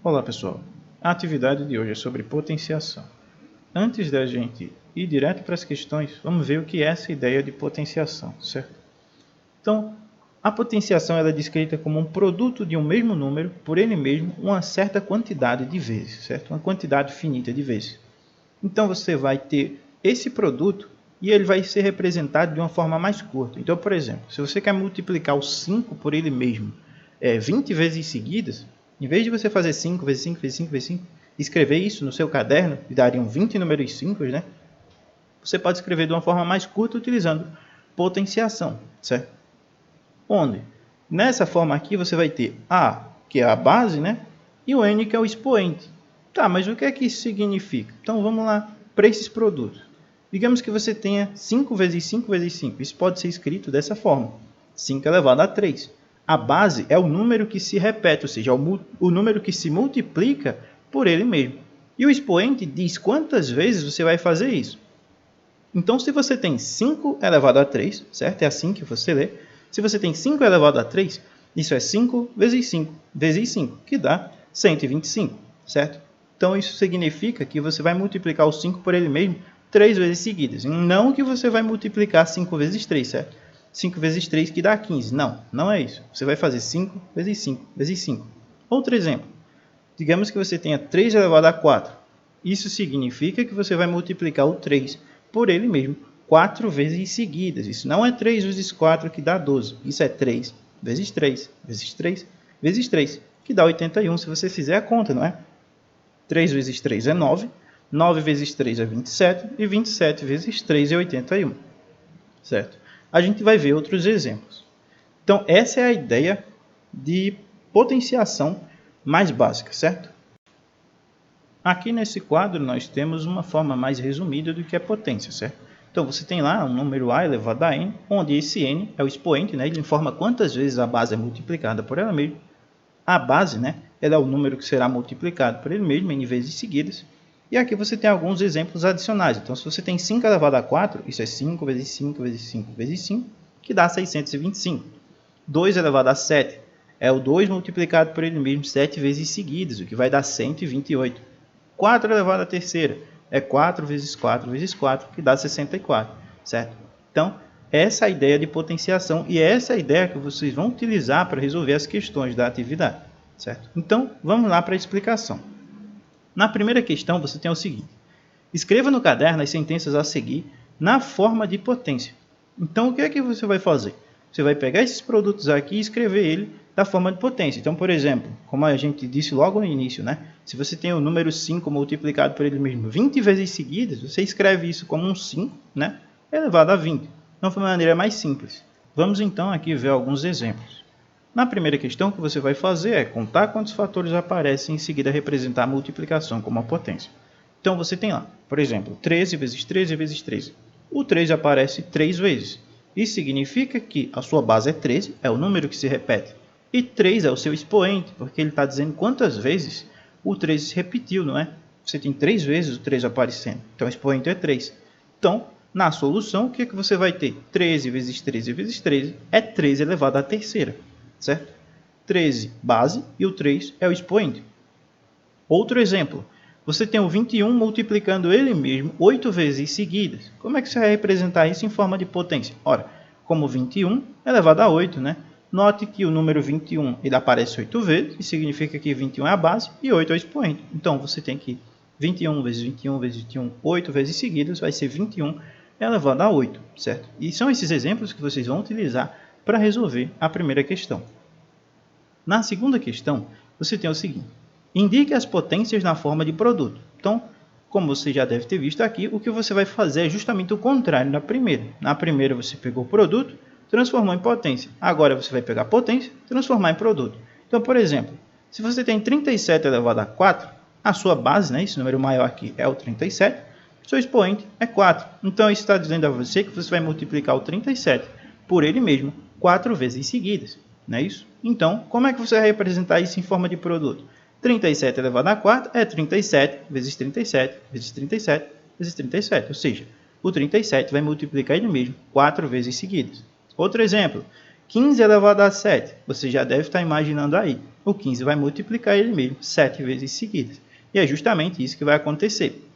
Olá pessoal, a atividade de hoje é sobre potenciação. Antes da gente ir direto para as questões, vamos ver o que é essa ideia de potenciação, certo? Então, a potenciação ela é descrita como um produto de um mesmo número, por ele mesmo, uma certa quantidade de vezes, certo? Uma quantidade finita de vezes. Então você vai ter esse produto e ele vai ser representado de uma forma mais curta. Então, por exemplo, se você quer multiplicar o 5 por ele mesmo 20 vezes seguidas, em vez de você fazer 5 vezes 5 vezes 5 vezes 5, escrever isso no seu caderno, e dariam 20 números 5, né? Você pode escrever de uma forma mais curta utilizando potenciação, certo? Onde? Nessa forma aqui você vai ter A, que é a base, né? E o N, que é o expoente. Tá, mas o que é que isso significa? Então vamos lá para esses produtos. Digamos que você tenha 5 vezes 5 vezes 5. Isso pode ser escrito dessa forma. 5 elevado a 3. A base é o número que se repete, ou seja, o número que se multiplica por ele mesmo. E o expoente diz quantas vezes você vai fazer isso. Então, se você tem 5 elevado a 3, certo? É assim que você lê. Se você tem 5 elevado a 3, isso é 5 vezes 5 vezes 5, que dá 125, certo? Então, isso significa que você vai multiplicar o 5 por ele mesmo 3 vezes seguidas. Não que você vai multiplicar 5 vezes 3, certo? 5 vezes 3 que dá 15. Não, não é isso. Você vai fazer 5 vezes 5 vezes 5. Outro exemplo. Digamos que você tenha 3 elevado a 4. Isso significa que você vai multiplicar o 3 por ele mesmo 4 vezes seguidas. Isso não é 3 vezes 4 que dá 12. Isso é 3 vezes 3 vezes 3 vezes 3, que dá 81 se você fizer a conta, não é? 3 vezes 3 é 9. 9 vezes 3 é 27. E 27 vezes 3 é 81. Certo? A gente vai ver outros exemplos. Então, essa é a ideia de potenciação mais básica, certo? Aqui nesse quadro nós temos uma forma mais resumida do que é potência, certo? Então você tem lá um número a elevado a n, onde esse n é o expoente, né? Ele informa quantas vezes a base é multiplicada por ela mesma. A base, né? Ela é o número que será multiplicado por ele mesmo n vezes seguidas. E aqui você tem alguns exemplos adicionais. Então, se você tem 5 elevado a 4, isso é 5 vezes 5 vezes 5 vezes 5, que dá 625. 2 elevado a 7 é o 2 multiplicado por ele mesmo 7 vezes seguidas, o que vai dar 128. 4 elevado à terceira é 4 vezes 4 vezes 4, que dá 64, certo? Então, essa é a ideia de potenciação e essa é a ideia que vocês vão utilizar para resolver as questões da atividade, certo? Então, vamos lá para a explicação. Na primeira questão, você tem o seguinte. Escreva no caderno as sentenças a seguir na forma de potência. Então, o que é que você vai fazer? Você vai pegar esses produtos aqui e escrever ele da forma de potência. Então, por exemplo, como a gente disse logo no início, né? Se você tem o número 5 multiplicado por ele mesmo 20 vezes seguidas, você escreve isso como um 5, né? Elevado a 20. Então, foi uma maneira mais simples. Vamos então aqui ver alguns exemplos. Na primeira questão, o que você vai fazer é contar quantos fatores aparecem e em seguida representar a multiplicação como a potência. Então, você tem lá, por exemplo, 13 vezes 13 vezes 13. O 13 aparece 3 vezes. Isso significa que a sua base é 13, é o número que se repete. E 3 é o seu expoente, porque ele está dizendo quantas vezes o 13 se repetiu, não é? Você tem 3 vezes o 13 aparecendo. Então, o expoente é 3. Então, na solução, o que, é que você vai ter? 13 vezes 13 vezes 13 é 13 elevado à terceira, certo? 13 base e o 3 é o expoente. Outro exemplo. Você tem o 21 multiplicando ele mesmo 8 vezes seguidas. Como é que você vai representar isso em forma de potência? Ora, como 21 elevado a 8, né? Note que o número 21 ele aparece 8 vezes, e significa que 21 é a base e 8 é o expoente. Então, você tem que 21 vezes 21 vezes 21, 8 vezes seguidas, vai ser 21 elevado a 8, certo? E são esses exemplos que vocês vão utilizar para resolver a primeira questão. Na segunda questão, você tem o seguinte. Indique as potências na forma de produto. Então, como você já deve ter visto aqui, o que você vai fazer é justamente o contrário da primeira. Na primeira você pegou o produto, transformou em potência. Agora você vai pegar a potência e transformar em produto. Então, por exemplo, se você tem 37 elevado a 4, a sua base, né, esse número maior aqui é o 37, seu expoente é 4. Então, isso está dizendo a você que você vai multiplicar o 37 por ele mesmo 4 vezes seguidas. Não é isso? Então, como é que você vai representar isso em forma de produto? 37 elevado a 4 é 37 vezes 37 vezes 37 vezes 37. Ou seja, o 37 vai multiplicar ele mesmo 4 vezes seguidas. Outro exemplo, 15 elevado a 7, você já deve estar imaginando aí. O 15 vai multiplicar ele mesmo 7 vezes seguidas. E é justamente isso que vai acontecer.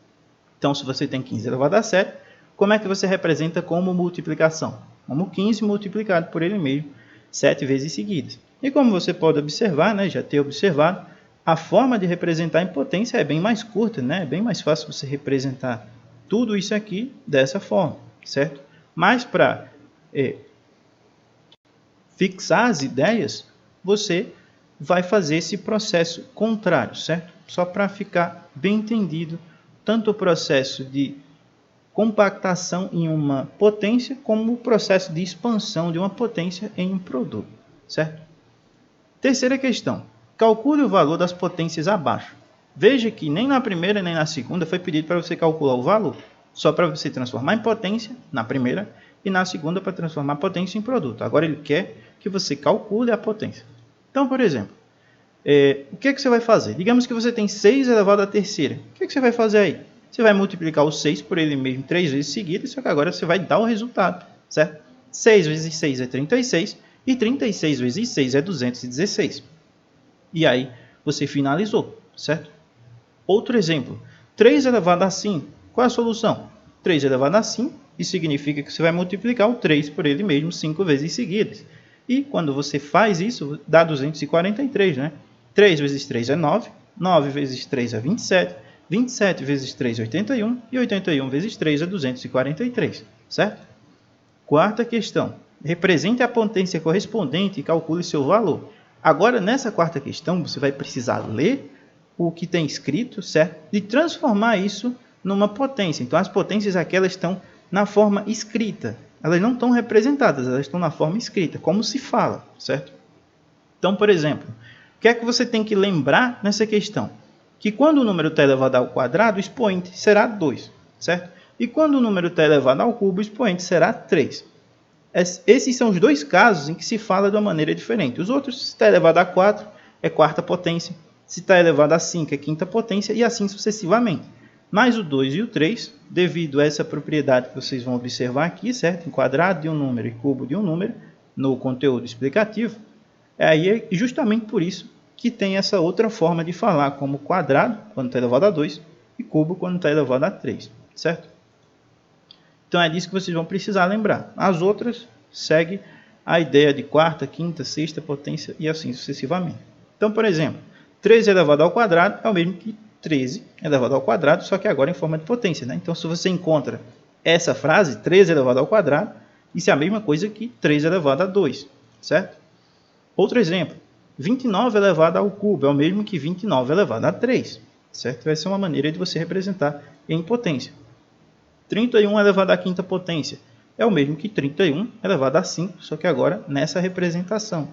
Então, se você tem 15 elevado a 7, como é que você representa como multiplicação? Como 15 multiplicado por ele mesmo 7 vezes seguidas. E como você pode observar, né, já ter observado, a forma de representar em potência é bem mais curta, né? É bem mais fácil você representar tudo isso aqui dessa forma, certo? Mas para fixar as ideias, você vai fazer esse processo contrário, certo? Só para ficar bem entendido, tanto o processo de compactação em uma potência, como o processo de expansão de uma potência em um produto, certo? Terceira questão. Calcule o valor das potências abaixo. Veja que nem na primeira nem na segunda foi pedido para você calcular o valor, só para você transformar em potência na primeira e na segunda para transformar a potência em produto. Agora ele quer que você calcule a potência. Então, por exemplo, o que você vai fazer? Digamos que você tem 6 elevado à terceira. O que você vai fazer aí? Você vai multiplicar o 6 por ele mesmo 3 vezes seguidas, só que agora você vai dar o resultado, certo? 6 vezes 6 é 36 e 36 vezes 6 é 216. E aí você finalizou, certo? Outro exemplo, 3 elevado a 5. Qual é a solução? 3 elevado a 5, isso significa que você vai multiplicar o 3 por ele mesmo 5 vezes seguidas. E quando você faz isso, dá 243, né? 3 vezes 3 é 9, 9 vezes 3 é 27, 27 vezes 3 é 81, e 81 vezes 3 é 243, certo? Quarta questão. Represente a potência correspondente e calcule seu valor. Agora, nessa quarta questão, você vai precisar ler o que tem escrito, certo? E transformar isso numa potência. Então, as potências aqui elas estão na forma escrita. Elas não estão representadas, elas estão na forma escrita, como se fala, certo? Então, por exemplo, o que é que você tem que lembrar nessa questão? Que quando o número está elevado ao quadrado, o expoente será 2, certo? E quando o número está elevado ao cubo, o expoente será 3. Esses são os dois casos em que se fala de uma maneira diferente. Os outros, se está elevado a 4, é quarta potência. Se está elevado a 5, é quinta potência, e assim sucessivamente. Mas o 2 e o 3, devido a essa propriedade que vocês vão observar aqui, certo? Em quadrado de um número e cubo de um número, no conteúdo explicativo, aí é justamente por isso que tem essa outra forma de falar, como quadrado, quando está elevado a 2, e cubo, quando está elevado a 3, certo? Então é disso que vocês vão precisar lembrar. As outras seguem a ideia de quarta, quinta, sexta potência e assim sucessivamente. Então, por exemplo, 13 elevado ao quadrado é o mesmo que 13 elevado ao quadrado, só que agora em forma de potência, né? Então, se você encontra essa frase, 13 elevado ao quadrado, isso é a mesma coisa que 3 elevado a 2, certo? Outro exemplo, 29 elevado ao cubo é o mesmo que 29 elevado a 3, certo? Vai ser uma maneira de você representar em potência. 31 elevado à quinta potência é o mesmo que 31 elevado a 5, só que agora nessa representação.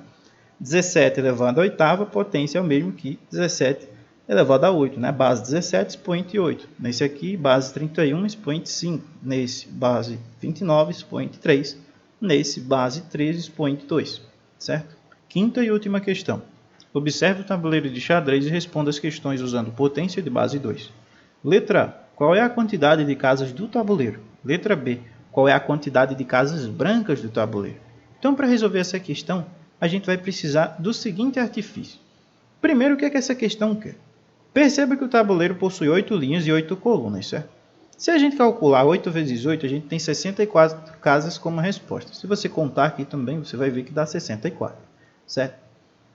17 elevado à oitava potência é o mesmo que 17 elevado a 8, né? Base 17, expoente 8. Nesse aqui, base 31, expoente 5. Nesse, base 29, expoente 3. Nesse, base 13, expoente 2. Certo? Quinta e última questão. Observe o tabuleiro de xadrez e responda as questões usando potência de base 2. Letra A. Qual é a quantidade de casas do tabuleiro? Letra B. Qual é a quantidade de casas brancas do tabuleiro? Então, para resolver essa questão, a gente vai precisar do seguinte artifício. Primeiro, o que é que essa questão quer? Perceba que o tabuleiro possui 8 linhas e 8 colunas, certo? Se a gente calcular 8 vezes 8, a gente tem 64 casas como resposta. Se você contar aqui também, você vai ver que dá 64, certo?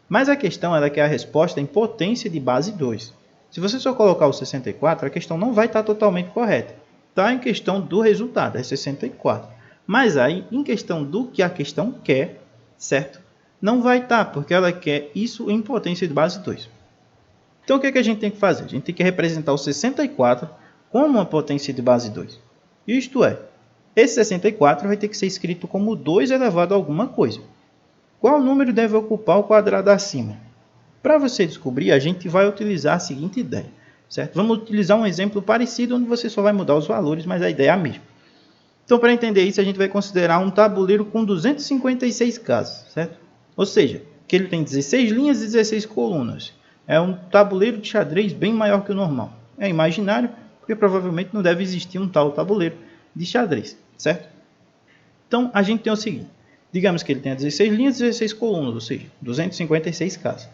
Mas a questão é que a resposta é em potência de base 2. Se você só colocar o 64, a questão não vai estar totalmente correta. Está em questão do resultado, é 64. Mas aí, em questão do que a questão quer, certo? Não vai estar, porque ela quer isso em potência de base 2. Então, o que a gente tem que fazer? A gente tem que representar o 64 como uma potência de base 2. Isto é, esse 64 vai ter que ser escrito como 2 elevado a alguma coisa. Qual número deve ocupar o quadrado acima? Para você descobrir, a gente vai utilizar a seguinte ideia, certo? Vamos utilizar um exemplo parecido, onde você só vai mudar os valores, mas a ideia é a mesma. Então, para entender isso, a gente vai considerar um tabuleiro com 256 casas, certo? Ou seja, que ele tem 16 linhas e 16 colunas. É um tabuleiro de xadrez bem maior que o normal. É imaginário, porque provavelmente não deve existir um tal tabuleiro de xadrez, certo? Então, a gente tem o seguinte. Digamos que ele tenha 16 linhas e 16 colunas, ou seja, 256 casas.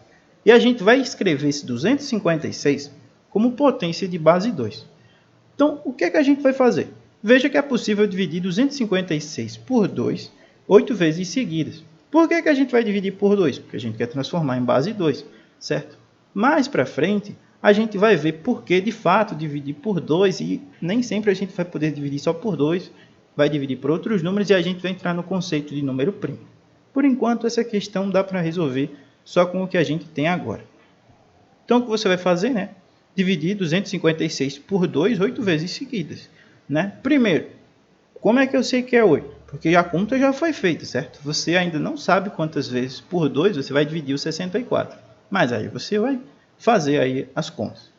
E a gente vai escrever esse 256 como potência de base 2. Então, o que é que a gente vai fazer? Veja que é possível dividir 256 por 2, 8 vezes seguidas. Por que é que a gente vai dividir por 2? Porque a gente quer transformar em base 2, certo? Mais para frente, a gente vai ver por que, de fato, dividir por 2 e nem sempre a gente vai poder dividir só por 2, vai dividir por outros números e a gente vai entrar no conceito de número primo. Por enquanto, essa questão dá para resolver só com o que a gente tem agora. Então, o que você vai fazer, né? Dividir 256 por 2, 8 vezes seguidas, né? Primeiro, como é que eu sei que é 8? Porque a conta já foi feita, certo? Você ainda não sabe quantas vezes por 2 você vai dividir o 64. Mas aí você vai fazer aí as contas.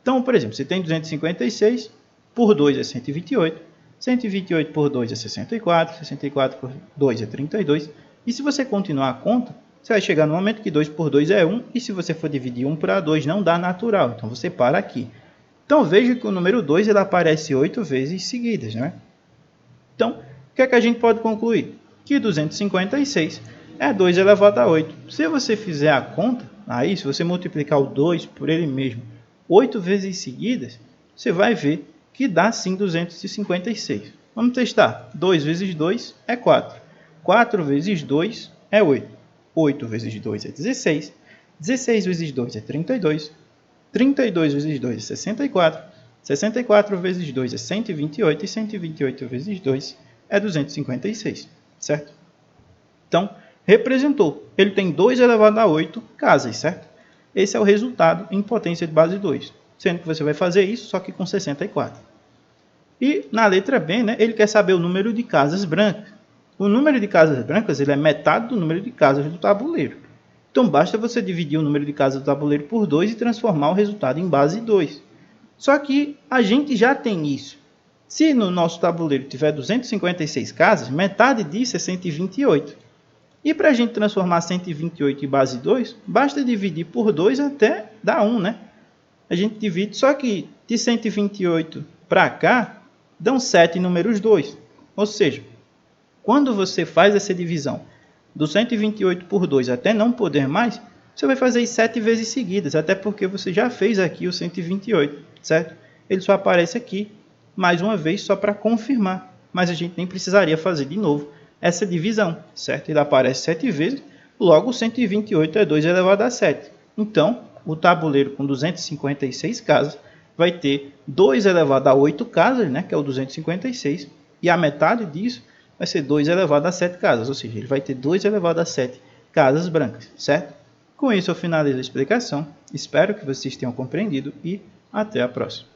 Então, por exemplo, você tem 256 por 2 é 128, 128 por 2 é 64, 64 por 2 é 32. E se você continuar a conta, você vai chegar no momento que 2 por 2 é 1, e se você for dividir 1 para 2 não dá natural, então você para aqui. Então veja que o número 2 ele aparece 8 vezes seguidas, né? Então, o que é que a gente pode concluir? Que 256 é 2 elevado a 8. Se você fizer a conta, aí se você multiplicar o 2 por ele mesmo 8 vezes seguidas, você vai ver que dá sim 256. Vamos testar. 2 vezes 2 é 4. 4 vezes 2 é 8. 8 vezes 2 é 16. 16 vezes 2 é 32. 32 vezes 2 é 64. 64 vezes 2 é 128. E 128 vezes 2 é 256. Certo? Então, representou. Ele tem 2 elevado a 8 casas, certo? Esse é o resultado em potência de base 2. Sendo que você vai fazer isso, só que com 64. E na letra B, né, ele quer saber o número de casas brancas. O número de casas brancas ele é metade do número de casas do tabuleiro. Então, basta você dividir o número de casas do tabuleiro por 2 e transformar o resultado em base 2. Só que a gente já tem isso. Se no nosso tabuleiro tiver 256 casas, metade disso é 128. E para a gente transformar 128 em base 2, basta dividir por 2 até dar 1, né? A gente divide, só que de 128 para cá, dão 7 números 2. Ou seja, quando você faz essa divisão do 128 por 2 até não poder mais, você vai fazer 7 vezes seguidas, até porque você já fez aqui o 128, certo? Ele só aparece aqui, mais uma vez, só para confirmar, mas a gente nem precisaria fazer de novo essa divisão, certo? Ele aparece 7 vezes, logo 128 é 2 elevado a 7. Então, o tabuleiro com 256 casas vai ter 2 elevado a 8 casas, né, que é o 256, e a metade disso vai ser 2 elevado a 7 casas, ou seja, ele vai ter 2 elevado a 7 casas brancas, certo? Com isso eu finalizo a explicação, espero que vocês tenham compreendido e até a próxima.